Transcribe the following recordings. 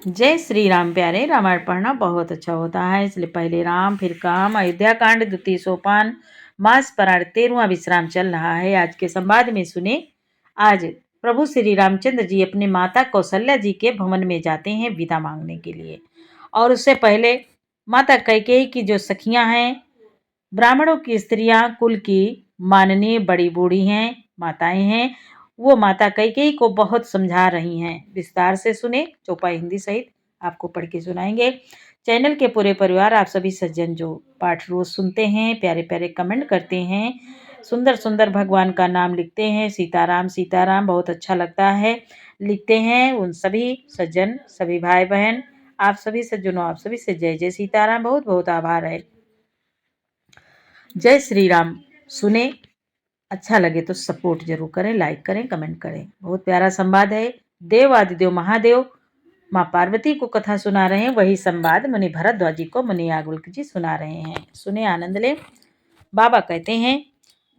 जय श्री राम प्यारे। रामायण पढ़ना बहुत अच्छा होता है, इसलिए पहले राम फिर काम। अयोध्या कांड द्वितीय सोपान मास पराण 13वां विश्राम चल रहा है। आज के संवाद में सुने। आज प्रभु श्री रामचंद्र जी अपने माता कौशल्या जी के भवन में जाते हैं विदा मांगने के लिए। और उससे पहले माता कैकेयी की जो सखियां हैं, ब्राह्मणों की स्त्रियां, कुल की माननीय बड़ी बूढ़ी हैं, माताएं हैं, वो माता कैकेयी को बहुत समझा रही हैं। विस्तार से सुने। चौपाई हिंदी सहित आपको पढ़ के सुनाएंगे। चैनल के पूरे परिवार, आप सभी सज्जन जो पाठ रोज सुनते हैं, प्यारे प्यारे कमेंट करते हैं, सुंदर सुंदर भगवान का नाम लिखते हैं, सीताराम सीताराम बहुत अच्छा लगता है लिखते हैं, उन सभी सज्जन, सभी भाई बहन, आप सभी सज्जनों, आप सभी से जय जय सीताराम। बहुत बहुत आभार है। जय श्री राम। सुने, अच्छा लगे तो सपोर्ट जरूर करें, लाइक करें, कमेंट करें। बहुत प्यारा संवाद है। देव आदिदेव महादेव माँ पार्वती को कथा सुना रहे हैं, वही संवाद मुनि भरद्वाज जी को मुनि याज्ञवल्क्य जी सुना रहे हैं। सुने, आनंद ले। बाबा कहते हैं,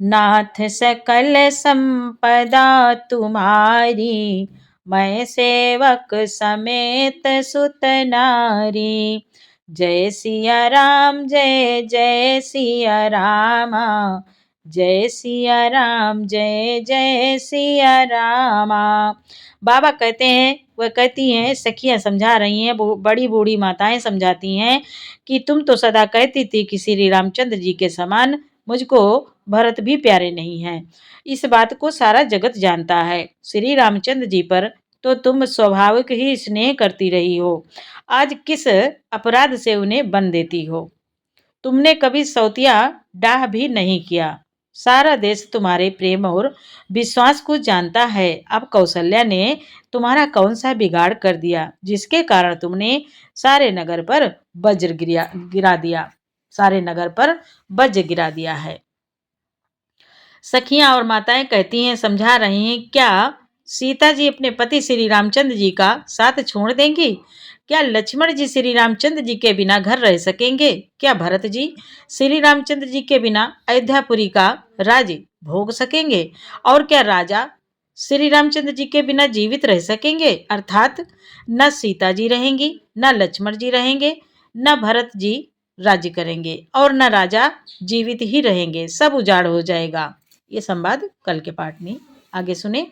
नाथ सकल संपदा तुम्हारी, मैं सेवक समेत सुत नारी। जय सिया राम जय जय सिया रामा, जय सिया राम जय जय सिया रामा। बाबा कहते हैं, वह कहती हैं, सखियां समझा रही हैं, बड़ी बूढ़ी माताएं समझाती हैं कि तुम तो सदा कहती थी कि श्री रामचंद्र जी के समान मुझको भरत भी प्यारे नहीं हैं। इस बात को सारा जगत जानता है। श्री रामचंद्र जी पर तो तुम स्वाभाविक ही स्नेह करती रही हो, आज किस अपराध से उन्हें बन देती हो। तुमने कभी सौतिया डाह भी नहीं किया। सारा देश तुम्हारे प्रेम और विश्वास को जानता है। अब कौशल्या ने तुम्हारा कौन सा बिगाड़ कर दिया, जिसके कारण तुमने सारे नगर पर वज्र गिरा दिया, सारे नगर पर वज्र गिरा दिया है। सखियां और माताएं कहती हैं, समझा रही हैं, क्या सीता जी अपने पति श्री रामचंद्र जी का साथ छोड़ देंगी? क्या लक्ष्मण जी श्री रामचंद्र जी के बिना घर रह सकेंगे? क्या भरत जी श्री रामचंद्र जी के बिना अयोध्यापुरी का राज भोग सकेंगे? और क्या राजा श्री रामचंद्र जी के बिना जीवित रह सकेंगे? अर्थात न सीता जी रहेंगी, न लक्ष्मण जी रहेंगे, न भरत जी राज्य करेंगे, और न राजा जीवित ही रहेंगे, सब उजाड़ हो जाएगा। ये संवाद कल के पाठ में आगे सुने।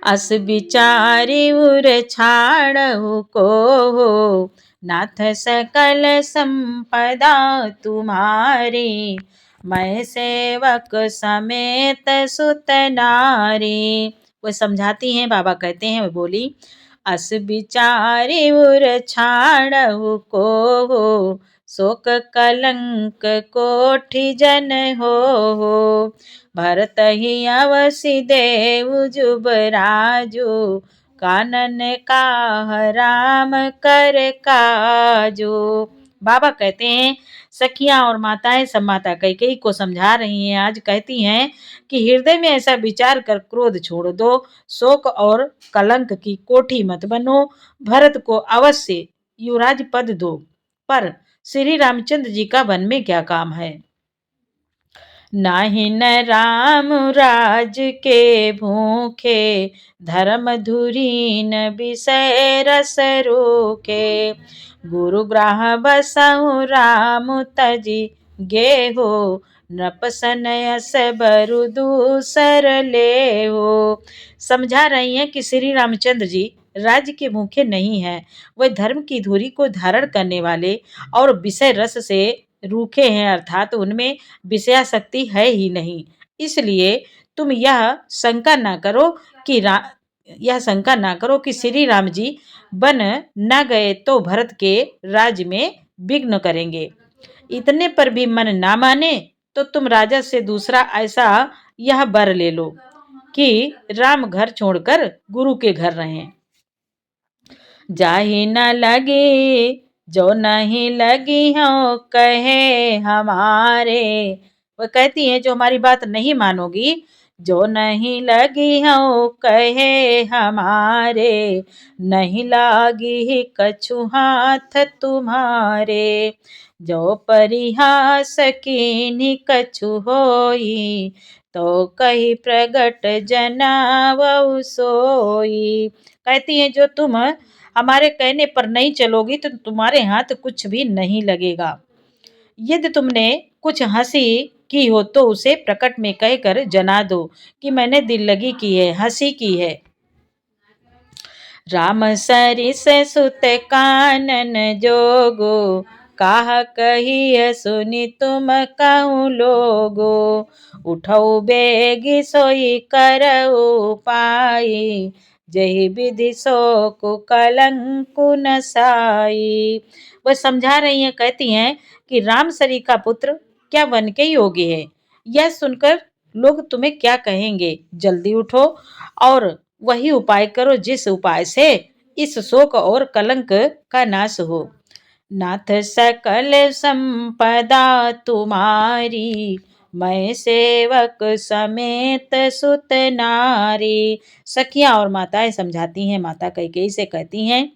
अस विचारी उर छाड़हु को हो, नाथ सकल संपदा तुम्हारी, मैं सेवक समेत सुत नारी। वो समझाती हैं, बाबा कहते हैं, वो बोली, अस विचारी उर छाड़हु को हो, शोक कलंक कोटि जन हो। भरत ही अवसि देव जुबराजो, कानन का राम कर काजो। बाबा कहते हैं, सखियां और माताएं सब माता कैकेयी को समझा रही हैं। आज कहती हैं कि हृदय में ऐसा विचार कर क्रोध छोड़ दो, शोक और कलंक की कोठी मत बनो, भरत को अवश्य युवराज पद दो, पर श्री रामचंद्र जी का वन में क्या काम है? नाही न राम राज के भूखे, धर्म धुरीन विषय रस रूखे। गुरु ग्राह बसहु राम तजी, गेहो नृपसन यस बरु दूसर ले हो। समझा रही हैं कि श्री रामचंद्र जी राज्य के भूखे नहीं हैं, वह धर्म की धुरी को धारण करने वाले और विषय रस से रूखे हैं, अर्थात उनमें विषयासक्ति है ही नहीं। इसलिए तुम यह शंका ना करो कि श्री राम जी बन न गए तो भरत के राज्य में विघ्न करेंगे। इतने पर भी मन ना माने तो तुम राजा से दूसरा ऐसा यह वर ले लो कि राम घर छोड़कर गुरु के घर रहें। जाहि न लगे जो नहीं लगी हो कहे हमारे। वह कहती हैं, जो हमारी बात नहीं मानोगी, जो नहीं लगी हो कहे हमारे, नहीं लागी कछु हाथ तुम्हारे। जो परिहास कीन्ही कछु होई, तो कही प्रगट जनावउ सोई। कहती हैं जो तुम हमारे कहने पर नहीं चलोगी तो तुम्हारे हाथ कुछ भी नहीं लगेगा। यदि तुमने कुछ हंसी की हो तो उसे प्रकट में कहकर जना दो कि मैंने दिल लगी की है, हंसी की है। राम सरिस सुत कानन जोगो, काह कहिय सुनि तुम कहूँ लोगो। उठऊ बेगी सोई करऊ पाई, जही विधि सो को कलंकु नसाई। वह समझा रही हैं, कहती हैं कि रामसरी का पुत्र क्या वन के योग्य है। यह सुनकर लोग तुम्हें क्या कहेंगे। जल्दी उठो और वही उपाय करो जिस उपाय से इस शोक और कलंक का नाश हो। नाथ सकल संपदा तुम्हारी, मैं सेवक समेत सुत नारी। सखियां और माताएं समझाती हैं, माता कैकेयी से कहती हैं,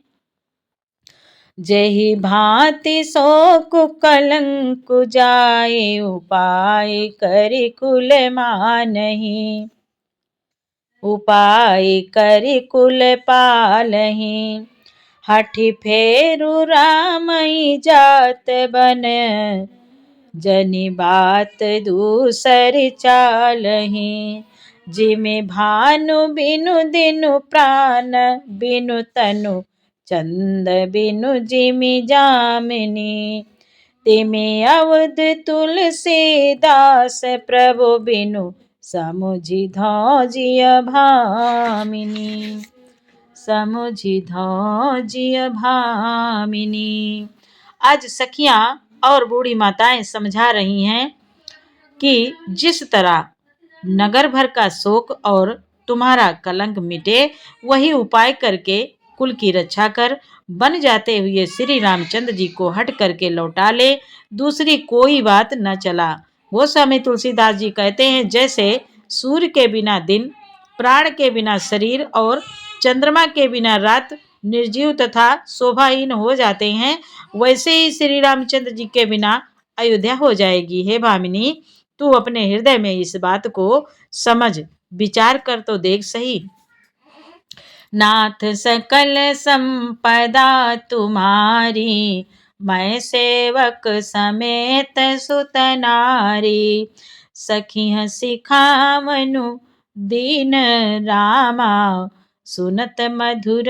जेहि भांति शोक कलंक जाए, उपाय करि कुल मानहि, उपाय करि कुल पालहि। हठि फेरु रामई जात बन, जनि बात दूसरी चालहि। जिमि भानु बिनु दिनु प्राण, बिनु तनु चंद बिनु जिमि जामिनी। तिमि अवध तुलसीदास, प्रभु बिनु समुझि धौजिय भामिनी, समुझि धौजिय भामिनी। आज सखियां और बूढ़ी माताएं समझा रही हैं कि जिस तरह नगर भर का शोक और तुम्हारा कलंक मिटे, वही उपाय करके कुल की रक्षा कर बन जाते हुए श्री रामचंद्र जी को हट करके लौटा ले, दूसरी कोई बात न चला। गोस्वामी तुलसीदास जी कहते हैं, जैसे सूर्य के बिना दिन, प्राण के बिना शरीर और चंद्रमा के बिना रात निर्जीव तथा शोभाहीन हो जाते हैं, वैसे ही श्री रामचंद्र जी के बिना अयोध्या हो जाएगी। हे भामिनी, तू अपने हृदय में इस बात को समझ विचार कर तो देख सही। नाथ सकल संपदा तुम्हारी, मैं सेवक समेत सुत नारी। सखी सिखावनु दीन रामा, सुनत मधुर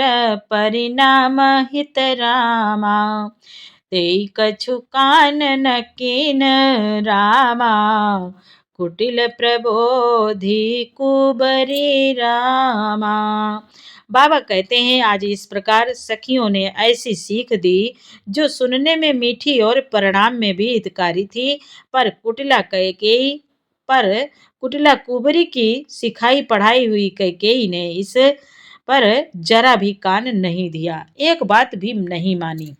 परिणाम हित रामा। तेई कछु कानन कीन रामा, कुटिल प्रबोधि कुबरी रामा। बाबा कहते हैं, आज इस प्रकार सखियों ने ऐसी सीख दी जो सुनने में मीठी और परिणाम में भी हितकारी थी, पर कुटिला कुबरी की सिखाई पढ़ाई हुई कैकेयी ने इस पर जरा भी कान नहीं दिया, एक बात भी नहीं मानी।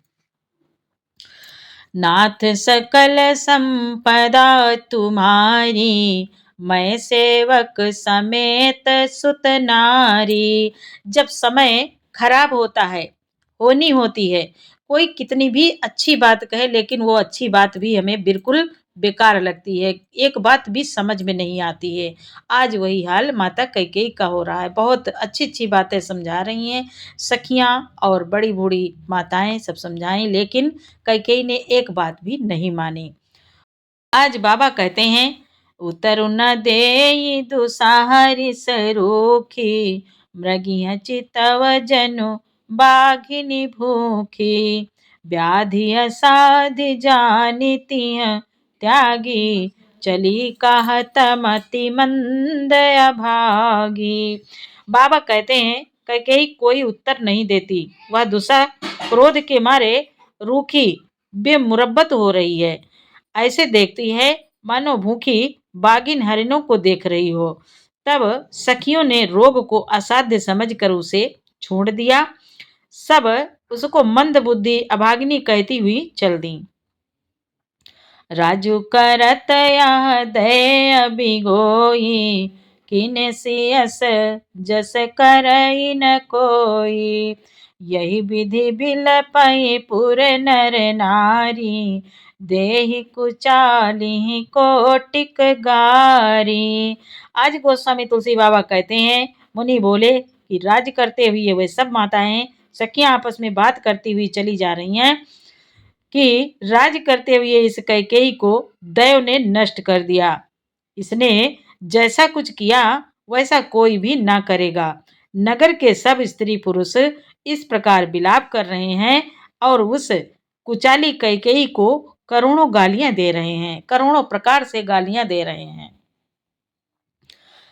नाथ सकल संपदा तुम्हारी, मैं सेवक समेत सुत नारी। जब समय खराब होता है, होनी होती है, कोई कितनी भी अच्छी बात कहे लेकिन वो अच्छी बात भी हमें बिल्कुल बेकार लगती है, एक बात भी समझ में नहीं आती है। आज वही हाल माता कैकेयी का हो रहा है। बहुत अच्छी अच्छी बातें समझा रही हैं सखियां और बड़ी बूढ़ी माताएं सब समझाएं, लेकिन कैकेयी ने एक बात भी नहीं मानी। आज बाबा कहते हैं, उतरु न देई दुसाहरी सरूखी, मृगिय चितव जनु बाघिनी भूखी। व्याधि असाधि जानितिय त्यागी, चली कहत मति मंद अभागी। बाबा कहते हैं, कैकेयी कोई उत्तर नहीं देती, वह दुसा क्रोध के मारे रूखी बेमुरब्बत हो रही है, ऐसे देखती है मानो भूखी बागिन हरिणों को देख रही हो। तब सखियों ने रोग को असाध्य समझकर उसे छोड़ दिया, सब उसको मंद बुद्धि अभागिनी कहती हुई चल दी। राजू करत यह दय बिगोई, किने सियस जस करई न कोई। यही विधि बिलपई पुर नर नारी, देहि कुचाली कोटिक गारी। आज गोस्वामी तुलसी बाबा कहते हैं, मुनि बोले कि राज्य करते हुए वे सब माताएं सखियां आपस में बात करती हुई चली जा रही हैं कि राज्य करते हुए इस कैकेयी को दैव ने नष्ट कर दिया। इसने जैसा कुछ किया वैसा कोई भी ना करेगा। नगर के सब स्त्री पुरुष इस प्रकार विलाप कर रहे हैं और उस कुचाली कैकेयी को करोड़ों गालियां दे रहे हैं, करोड़ों प्रकार से गालियां दे रहे हैं।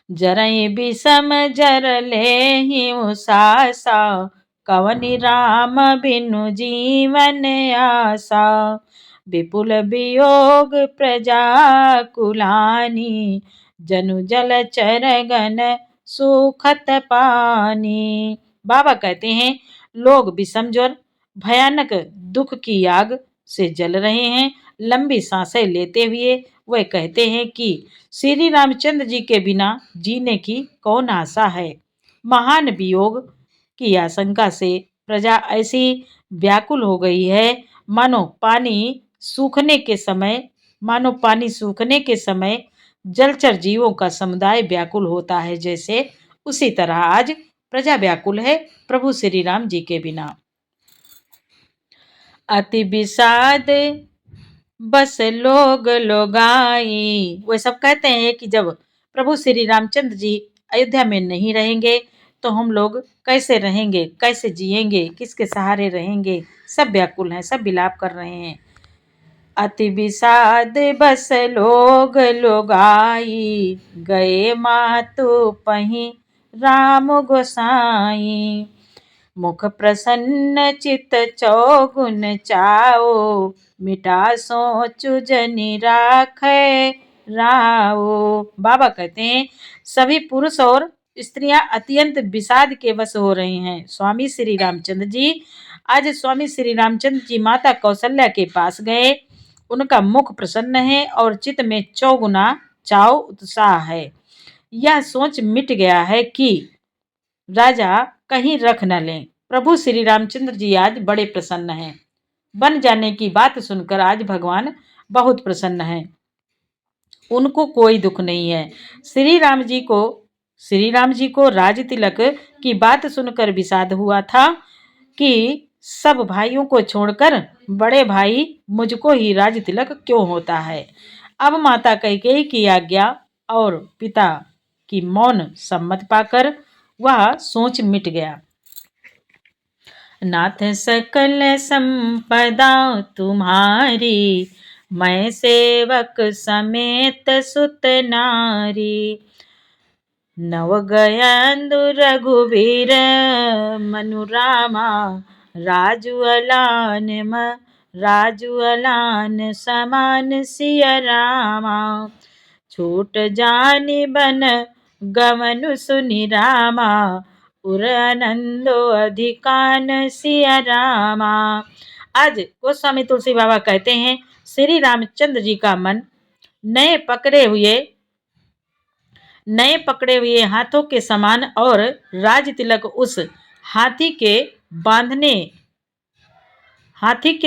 जरई विषम जर ले सासा, कवनि राम बिनु जीवन आसा। विपुल वियोग प्रजा कुलानी, जनु जल चर गन सुखत पानी। बाबा कहते हैं लोग विषम ज्वर भयानक दुख की आग से जल रहे हैं। लंबी सांसें लेते हुए वे कहते हैं कि श्री रामचंद्र जी के बिना जीने की कौन आशा है। महान वियोग की आशंका से प्रजा ऐसी व्याकुल हो गई है मानो पानी सूखने के समय जलचर जीवों का समुदाय व्याकुल होता है, जैसे उसी तरह आज प्रजा व्याकुल है प्रभु श्री राम जी के बिना। अति विषाद बस लोग लोगाई। वे सब कहते हैं कि जब प्रभु श्री रामचंद्र जी अयोध्या में नहीं रहेंगे तो हम लोग कैसे रहेंगे, कैसे जिएंगे, किसके सहारे रहेंगे। सब व्याकुल हैं, सब विलाप कर रहे हैं। अति विषाद बस लोग लोगाई, गए मातु पही राम गोसाई। मुख प्रसन्न चित चौगुन चाओ, मिटा सोचु जनि राखे राओ। बाबा कहते हैं सभी पुरुष और स्त्रियां अत्यंत विषाद के वश हो रही हैं। स्वामी श्री रामचंद्र जी आज स्वामी श्री रामचंद्र जी माता कौशल्या के पास गए। उनका मुख प्रसन्न है और चित्त में चौगुना चाव उत्साह है। यह सोच मिट गया है कि राजा कहीं रख न लें। प्रभु श्री रामचंद्र जी आज बड़े प्रसन्न हैं। बन जाने की बात सुनकर आज भगवान बहुत प्रसन्न हैं। उनको कोई दुख नहीं है। श्री राम जी को राज तिलक की बात सुनकर विषाद हुआ था कि सब भाइयों को छोड़कर बड़े भाई मुझको ही राज तिलक क्यों होता है। अब माता कैकेयी की आज्ञा और पिता की मौन सम्मत पाकर वह सोच मिट गया। नाथ सकल संपदा तुम्हारी, मैं सेवक समेत सुत नारी। नव गयंदु रघुवीर मनुरामा, राजू अलान समान सिया रामा। छूट जानि बन गमनु सुनि रामा, उर आनंदो अधिकान सिया रामा। आज गोस्वामी तुलसी बाबा कहते हैं श्री रामचंद्र जी का मन नए पकड़े हुए हाथों के समान और राज तिलक उस हाथी के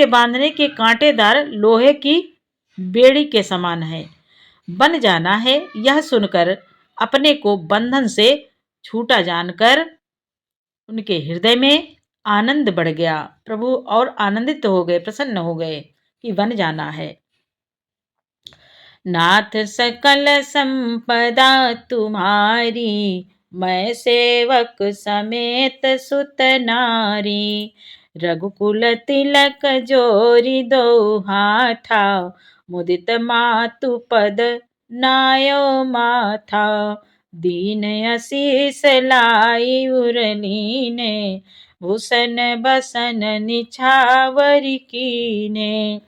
बांधने के कांटेदार लोहे की बेड़ी के समान है। बन जाना है यह सुनकर अपने को बंधन से छूटा जानकर उनके हृदय में आनंद बढ़ गया। प्रभु और आनंदित हो गए, प्रसन्न हो गए कि बन जाना है। नाथ सकल संपदा तुम्हारी, मैं सेवक समेत सुत नारी। रघुकुल तिलक जोरी दो हाथा, मुदित मातु पद नायो माथा। दीन आशीष लाई उरलीने, भूषण बसन निछावरी कीने।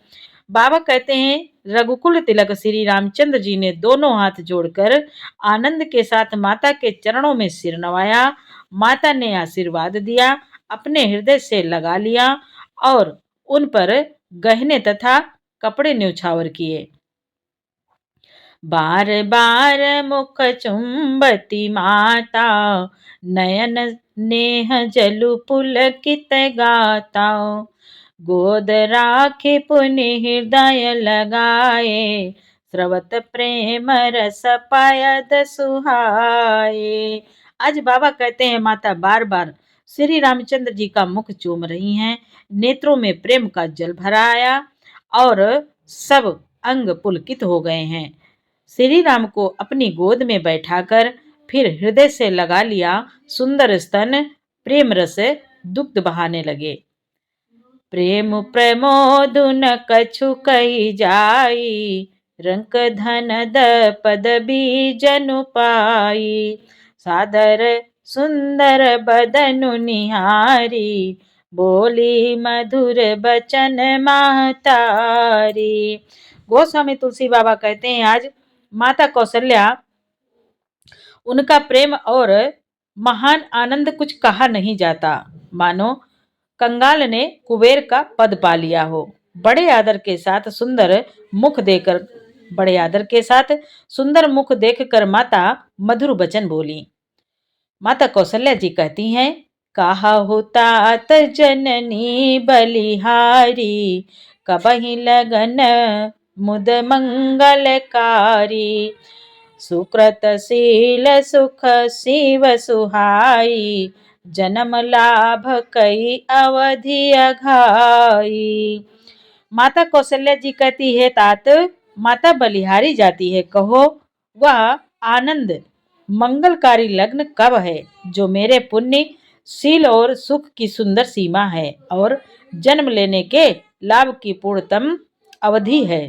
बाबा कहते हैं रघुकुल तिलक श्री रामचंद्र जी ने दोनों हाथ जोड़कर आनंद के साथ माता के चरणों में सिर नवाया। माता ने आशीर्वाद दिया, अपने हृदय से लगा लिया और उन पर गहने तथा कपड़े न्यौछावर किए। बार बार मुख चुंबती माता, नयन नेह जलु पुलकित गाता। गोद राखी पुनि हृदय लगाए, स्रवत प्रेम रस पायद सुहाए। आज बाबा कहते हैं माता बार बार श्री रामचंद्र जी का मुख चूम रही हैं। नेत्रों में प्रेम का जल भरा आया और सब अंग पुलकित हो गए हैं। श्री राम को अपनी गोद में बैठाकर फिर हृदय से लगा लिया। सुंदर स्तन प्रेम रस दुग्ध बहाने लगे। प्रेम प्रमोद न कछु कही जाई, रंक धन द पद बीजनु पाई। सादर सुंदर बदनु निहारी, बोली मधुर बचन महतारी। गोस्वामी तुलसी बाबा कहते हैं आज माता कौशल्या उनका प्रेम और महान आनंद कुछ कहा नहीं जाता, मानो कंगाल ने कुबेर का पद पा लिया हो। बड़े आदर के साथ सुंदर मुख देखकर माता मधुर वचन बोली। माता कौशल्या जी कहती हैं, कहा हो तात जननी बलिहारी, कबहि लगन मुद मंगलकारी। सुकृत शील सुख शिव सुहाई, जन्म लाभ कई अवधि अघाई। माता कौशल्या जी कहती है, तात माता बलिहारी जाती है, कहो वह आनंद मंगलकारी लग्न कब है जो मेरे पुण्य शील और सुख की सुंदर सीमा है और जन्म लेने के लाभ की पूर्णतम अवधि है।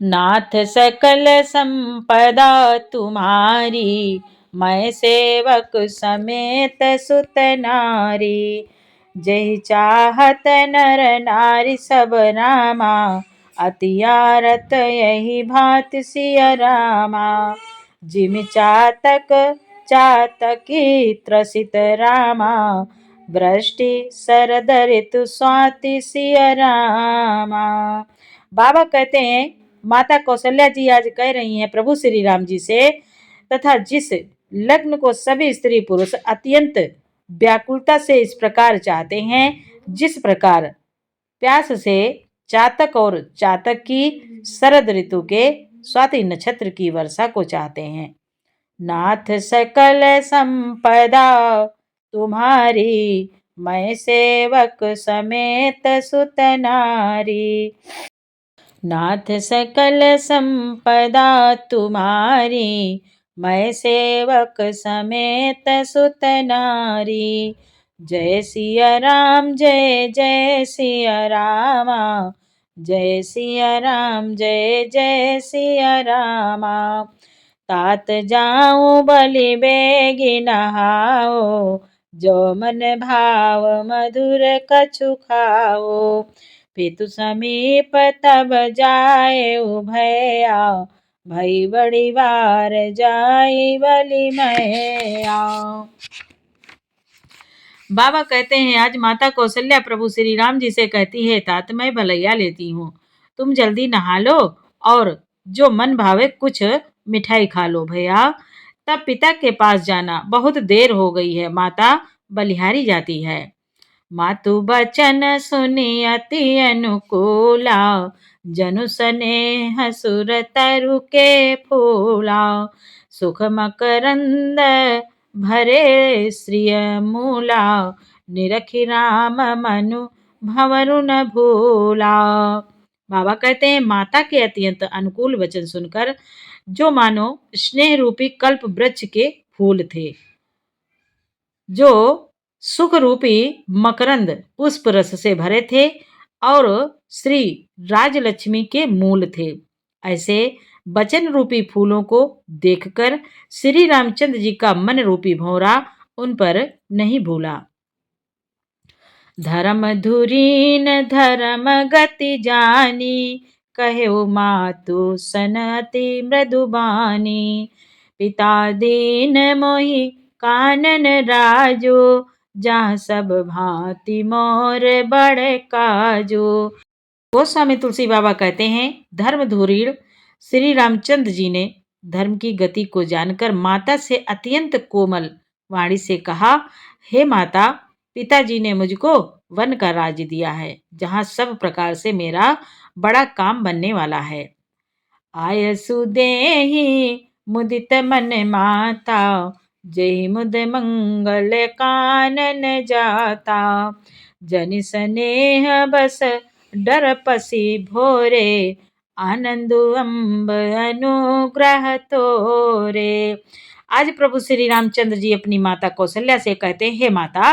नाथ सकल संपदा तुम्हारी, मैं सेवक समेत सुत नारी। जय चाहत नर नारी सब रामा, अतियारत यही भांति सिया रामा। जिम चातक चातकी त्रसित रामा, वृष्टि शरद ऋतु स्वाति सिया रामा। बाबा कहते हैं माता कौशल्या जी आज कह रही हैं प्रभु श्री राम जी से, तथा जिस लग्न को सभी स्त्री पुरुष अत्यंत व्याकुलता से इस प्रकार चाहते हैं, जिस प्रकार प्यास से चातक और चातक की शरद ऋतु के स्वाति नक्षत्र की वर्षा को चाहते हैं। नाथ सकल संपदा तुम्हारी, मैं सेवक समेत सुत नारी। नाथ सकल संपदा तुम्हारी, मैं सेवक समेत सुत नारी। जय सिया राम जय जय सिया रामा, जय सिया राम जय जय सिया रामा। तात जाऊं बलि बेगी नहाओ, जो मन भाव मधुर कछु खाओ। पितु समीप तब जाए उभया, भई बड़ी बार जाई बलि मैया। बाबा कहते हैं आज माता कौशल्या प्रभु श्री राम जी से कहती है, तात मैं भलैया लेती हूँ, तुम जल्दी नहा लो और जो मन भावे कुछ मिठाई खा लो भैया। तब पिता के पास जाना, बहुत देर हो गई है, माता बलिहारी जाती है। मातु बचन सुनी अति अनुकूला, जनु स्नेह सुर तरु के फूला। सुख मकरंद भरे श्रिय मूला, निरखि राम मनु भंवरु न भूला। बाबा कहते हैं माता के अत्यंत अनुकूल वचन सुनकर जो मानो स्नेह रूपी कल्प वृक्ष के फूल थे, जो सुख रूपी मकरंद पुष्प रस से भरे थे और श्री राजलक्ष्मी के मूल थे, ऐसे वचन रूपी फूलों को देखकर श्री रामचंद्र जी का मन रूपी भंवरा उन पर नहीं भूला। धर्म धुरीन धर्म गति जानी, कहे मातु सनति मृदुबानी। पिता दीन मोहि कानन राजो, जहाँ सब भांति मोर बड़े काजो। गोस्वामी तुलसी बाबा कहते हैं धर्म धुरीण श्री रामचंद्र जी ने धर्म की गति को जानकर माता से अत्यंत कोमल वाणी से कहा, हे माता, पिताजी ने मुझको वन का राज दिया है, जहाँ सब प्रकार से मेरा बड़ा काम बनने वाला है। आयसु देहि मुदित मन माता, जय मुद मंगल कानन जाता, जन स्नेह बस डर पसी भोरे, आनंद अम्ब अनुग्रह तोरे। आज प्रभु श्री रामचंद्र जी अपनी माता कौशल्या से कहते हैं, हे माता,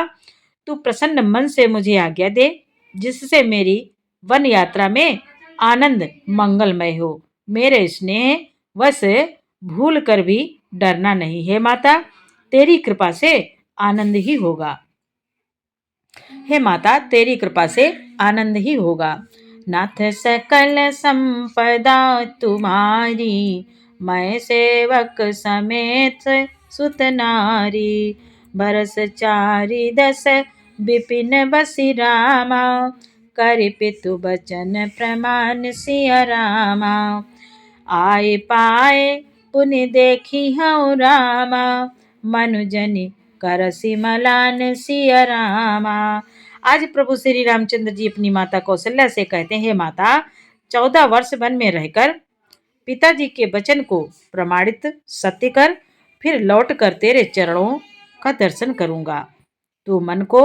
तू प्रसन्न मन से मुझे आज्ञा दे, जिससे मेरी वन यात्रा में आनंद मंगलमय हो। मेरे स्नेह वश भूल कर भी डरना नहीं है माता, तेरी कृपा से आनंद ही होगा। हे माता, तेरी कृपा से आनंद ही होगा। नाथ सकल संपदा तुम्हारी, मैं सेवक समेत सुत नारी, बरस चारि दस विपिन बसि रामा, कर पितु बचन प्रमाण सिया रामा। आए पाए पुनि देखी हूँ रामा, मनुजनि करसि मलान सिया रामा। आज प्रभु श्री रामचंद्र जी अपनी माता कौशल्या से कहते हैं, माता, 14 वर्ष वन में रहकर पिताजी के वचन को प्रमाणित सत्य कर, फिर लौट कर तेरे चरणों का दर्शन करूंगा। तू मन को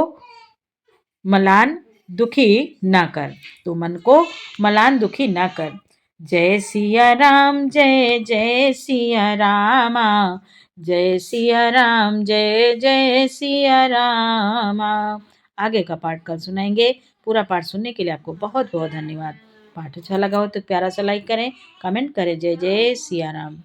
मलान दुखी ना कर, तू मन को मलान दुखी ना कर। जय सिया राम, जय जय सिया रामा, जय सिया राम, जय जय सिया रामा। आगे का पाठ कल सुनाएंगे। पूरा पाठ सुनने के लिए आपको बहुत बहुत धन्यवाद। पाठ अच्छा लगा हो तो प्यारा सा लाइक करें, कमेंट करें। जय जय सिया राम।